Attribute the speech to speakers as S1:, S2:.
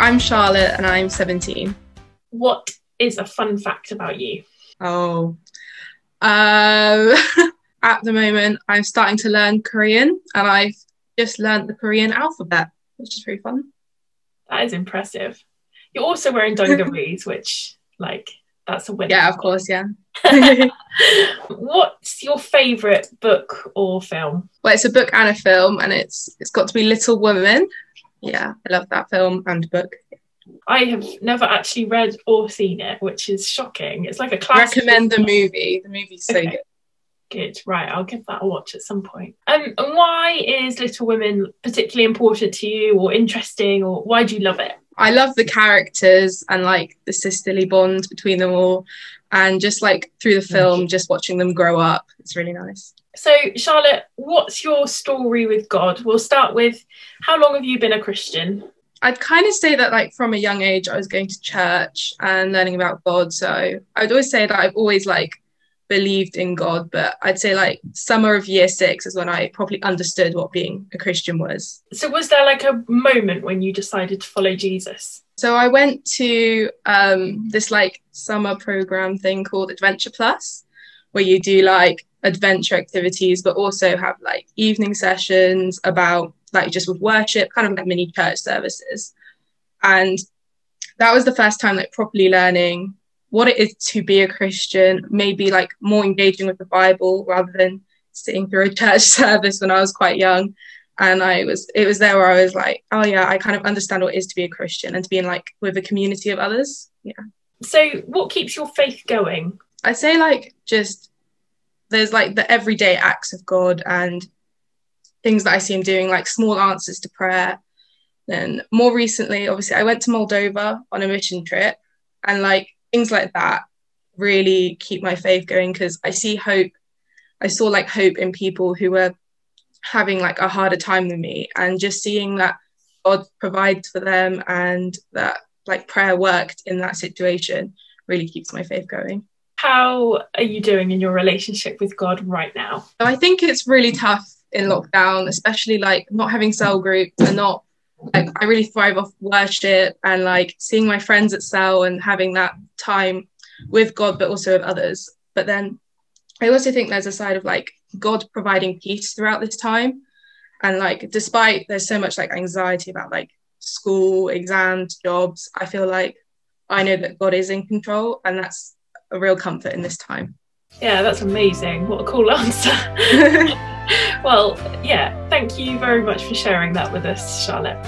S1: I'm Charlotte and I'm 17.
S2: What is a fun fact about you?
S1: Oh, at the moment I'm starting to learn Korean and I've just learned the Korean alphabet, which is pretty fun.
S2: That is impressive. You're also wearing dungarees, which, that's a win.
S1: Yeah, of course, yeah.
S2: What's your favourite book or film?
S1: Well, it's a book and a film, and it's got to be Little Women. Yeah, I love that film and book.
S2: I have never actually read or seen it, which is shocking. It's like a classic.
S1: Recommend the movie. The movie's so good.
S2: Good, right, I'll give that a watch at some point. And why is Little Women particularly important to you or interesting, or why do you love it?
S1: I love the characters and the sisterly bond between them all, and just through the film, just watching them grow up. It's really nice.
S2: So Charlotte, what's your story with God? We'll start with, how long have you been a Christian?
S1: I'd kind of say that from a young age I was going to church and learning about God, so I'd always say that I've always believed in God, but I'd say summer of year 6 is when I probably understood what being a Christian was.
S2: So was there a moment when you decided to follow Jesus?
S1: So I went to this summer program thing called Adventure Plus, where you do adventure activities, but also have evening sessions about just with worship, kind of mini church services. And that was the first time properly learning what it is to be a Christian, maybe more engaging with the Bible rather than sitting through a church service when I was quite young. And it was there where I was oh yeah, I kind of understand what it is to be a Christian and to be in with a community of others. Yeah. So
S2: what keeps your faith going?
S1: I'd say just there's the everyday acts of God and things that I see him doing, small answers to prayer. Then more recently, obviously, I went to Moldova on a mission trip, and things like that really keep my faith going, because I see hope. I saw hope in people who were having a harder time than me, and just seeing that God provides for them and that prayer worked in that situation really keeps my faith going.
S2: How are you doing in your relationship with God right now?
S1: So I think it's really tough in lockdown, especially not having cell groups and not I really thrive off worship and seeing my friends at cell and having that time with God but also with others. But then I also think there's a side of God providing peace throughout this time, and despite there's so much anxiety about school, exams, jobs, I feel I know that God is in control, and that's a real comfort in this time.
S2: Yeah, that's amazing. What a cool answer. Well, yeah, thank you very much for sharing that with us, Charlotte.